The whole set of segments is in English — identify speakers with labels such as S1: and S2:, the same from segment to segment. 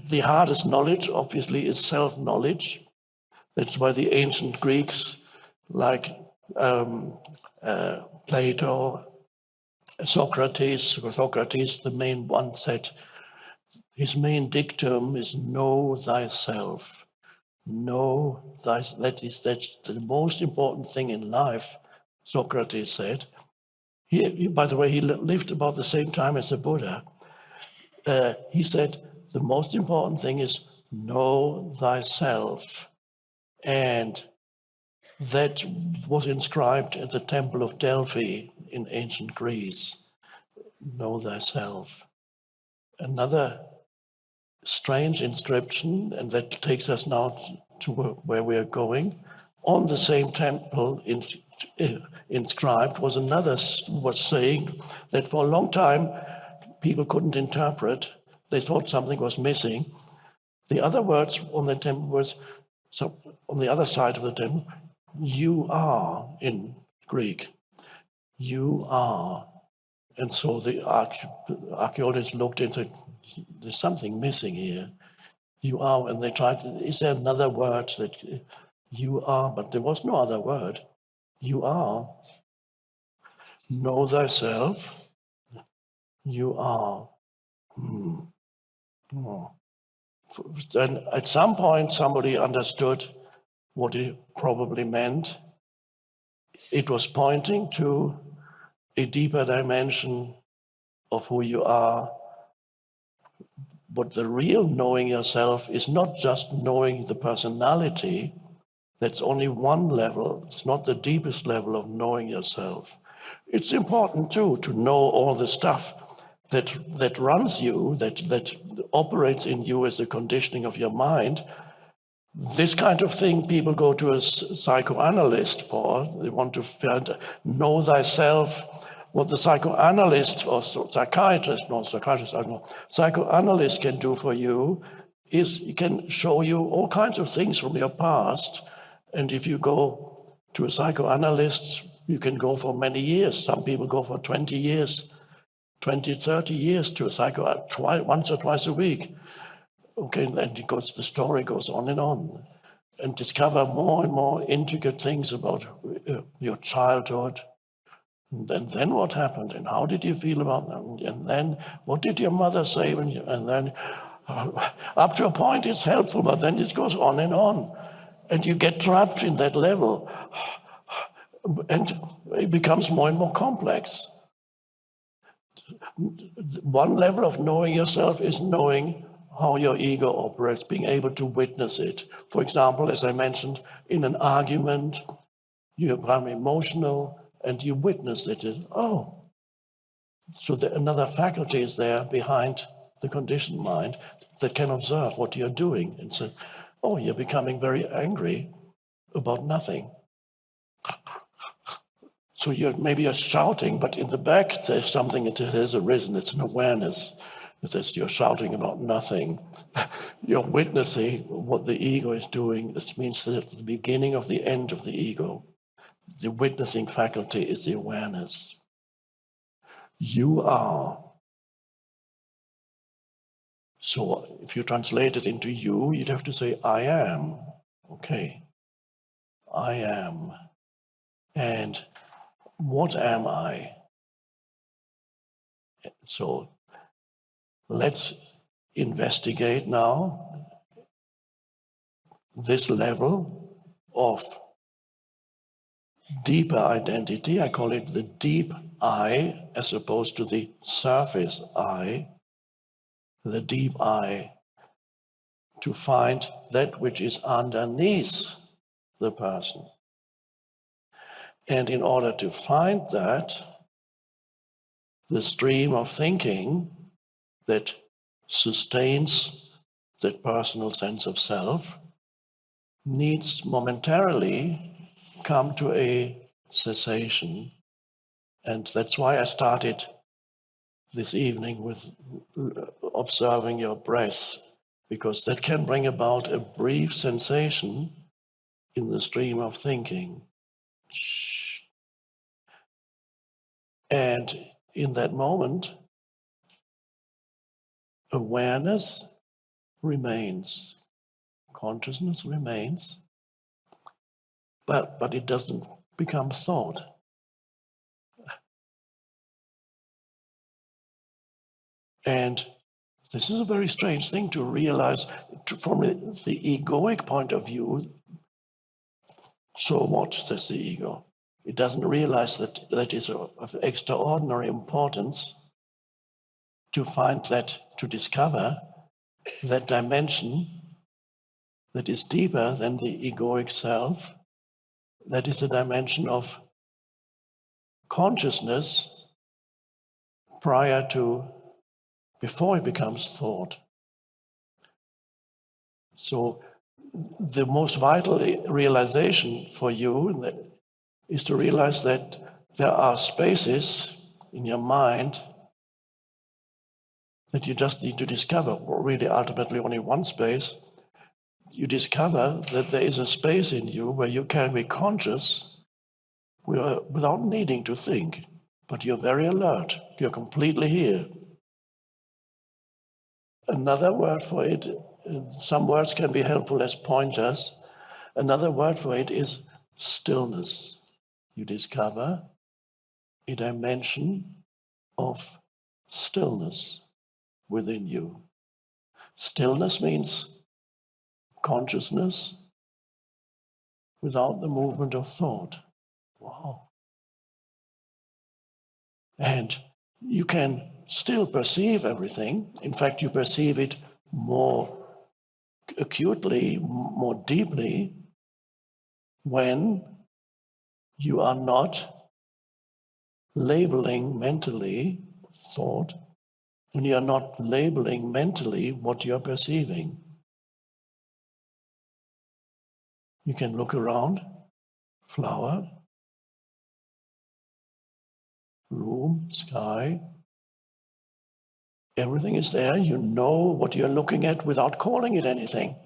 S1: The hardest knowledge, obviously, is self-knowledge. That's why the ancient Greeks, like Plato, Socrates, the main one, said his main dictum is know thyself. Know thyself. That's the most important thing in life, Socrates said. By the way, he lived about the same time as the Buddha. He said the most important thing is know thyself. And that was inscribed at the Temple of Delphi in ancient Greece. Know thyself. Another strange inscription, and that takes us now to where we are going. On the same temple inscribed was saying that for a long time people couldn't interpret. They thought something was missing. The other words on the temple was, so on the other side of the temple, you are in Greek. You are. And so the archaeologists looked and said, there's something missing here. You are, and they tried, is there another word that you are? But there was no other word. You are. Know thyself. You are. Oh. Then at some point, somebody understood what it probably meant. It was pointing to a deeper dimension of who you are. But the real knowing yourself is not just knowing the personality. That's only one level. It's not the deepest level of knowing yourself. It's important too to know all the stuff that runs you, that operates in you as a conditioning of your mind. This kind of thing people go to a psychoanalyst for. They want to know thyself. What the psychoanalyst or psychiatrist can do for you is he can show you all kinds of things from your past. And if you go to a psychoanalyst, you can go for many years. Some people go for 20 years, 20, 30 years to a psychoanalyst, once or twice a week. Okay, and the story goes on, and discover more and more intricate things about your childhood. And then what happened? And how did you feel about that? And then what did your mother say when you? And then up to a point it's helpful, but then it goes on, and you get trapped in that level, and it becomes more and more complex. One level of knowing yourself is knowing how your ego operates, being able to witness it. For example, as I mentioned, in an argument, you become emotional and you witness it. Oh, so another faculty is there behind the conditioned mind that can observe what you're doing and say, oh, you're becoming very angry about nothing. So maybe you're shouting, but in the back there's something that has arisen. It's an awareness. It says you're shouting about nothing. You're witnessing what the ego is doing. This means that the beginning of the end of the ego. The witnessing faculty is the awareness. You are. So if you translate it into you, you'd have to say, I am. Okay. I am. And what am I? So let's investigate now this level of deeper identity. I call it the deep I as opposed to the surface I. The deep I, to find that which is underneath the person. And in order to find that, the stream of thinking that sustains that personal sense of self needs momentarily come to a cessation. And that's why I started this evening with observing your breath, because that can bring about a brief sensation in the stream of thinking. And in that moment, awareness remains. Consciousness remains, but it doesn't become thought. And this is a very strange thing to realize from the egoic point of view. So what, says the ego? It doesn't realize that that is of extraordinary importance to find that, to discover that dimension that is deeper than the egoic self, that is a dimension of consciousness before it becomes thought. So the most vital realization for you is to realize that there are spaces in your mind that you just need to discover, or really ultimately only one space. You discover that there is a space in you where you can be conscious without needing to think, but you're very alert, you're completely here. Another word for it, some words can be helpful as pointers. Another word for it is stillness. You discover a dimension of stillness within you. Stillness means consciousness without the movement of thought. Wow. And you can still perceive everything. In fact, you perceive it more acutely, more deeply, when you are not labeling mentally thought, when you are not labeling mentally what you're perceiving. You can look around, flower, room, sky. Everything is there. You know what you're looking at without calling it anything,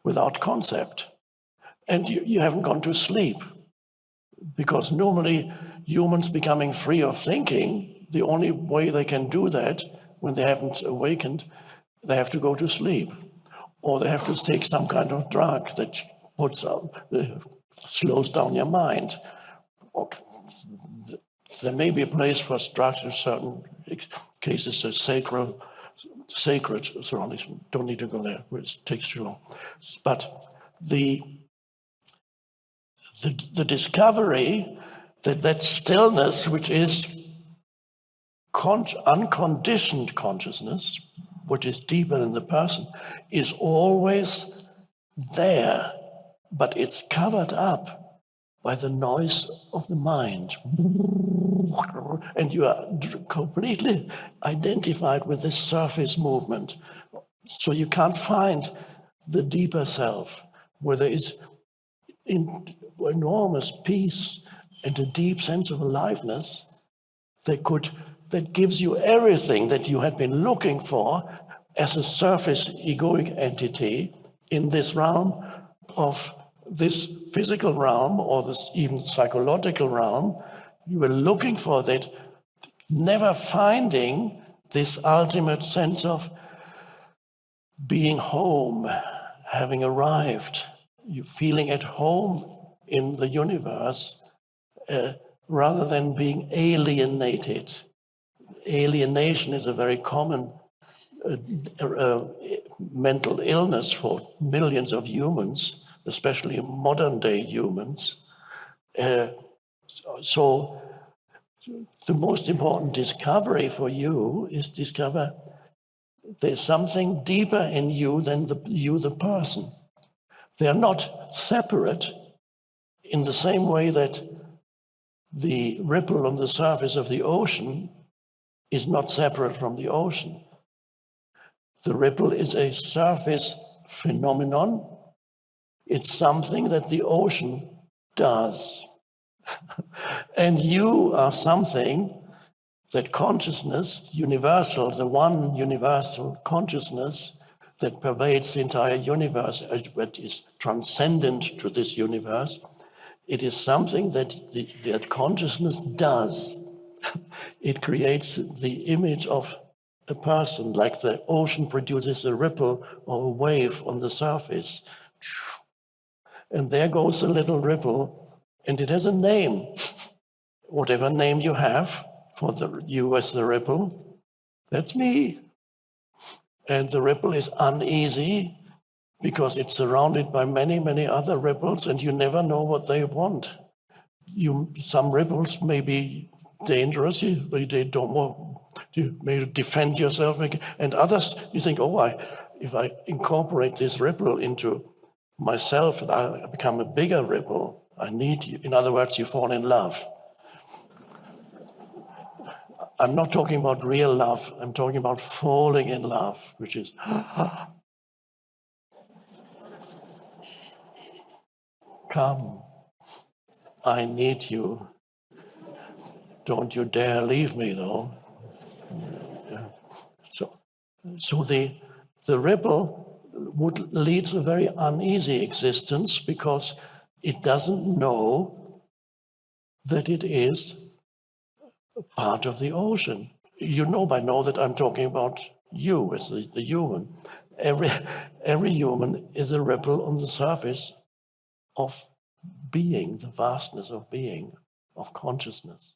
S1: without concept. And you haven't gone to sleep, because normally humans becoming free of thinking, the only way they can do that when they haven't awakened, they have to go to sleep, or they have to take some kind of drug that slows down your mind. There may be a place for drugs in certain cases, sacred surroundings. Don't need to go there, it takes too long. But the discovery that stillness, which is unconditioned consciousness, which is deeper than the person, is always there, but it's covered up by the noise of the mind. And you are completely identified with this surface movement. So you can't find the deeper self, where there is enormous peace and a deep sense of aliveness that gives you everything that you had been looking for as a surface egoic entity in this realm of this physical realm, or this even psychological realm. You were looking for that, never finding this ultimate sense of being home, having arrived, you feeling at home in the universe, rather than being alienated. Alienation is a very common mental illness for millions of humans, especially modern day humans. So the most important discovery for you is discover there's something deeper in you than the person. They are not separate in the same way that the ripple on the surface of the ocean is not separate from the ocean. The ripple is a surface phenomenon. It's something that the ocean does. And you are something that consciousness, universal, the one universal consciousness that pervades the entire universe, but is transcendent to this universe. It is something that consciousness does. It creates the image of a person, like the ocean produces a ripple or a wave on the surface. And there goes a little ripple, and it has a name. Whatever name you have for you as the ripple, that's me. And the ripple is uneasy because it's surrounded by many, many other ripples, and you never know what they want. Some ripples may be dangerous, they don't want, you may defend yourself, and others you think, if I incorporate this ripple into myself, I become a bigger ripple. I need you. In other words, you fall in love. I'm not talking about real love. I'm talking about falling in love, which is, come, I need you. Don't you dare leave me, though. So the ripple leads a very uneasy existence because it doesn't know that it is part of the ocean. You know by now that I'm talking about you as the human. Every human is a ripple on the surface of being, the vastness of being, of consciousness.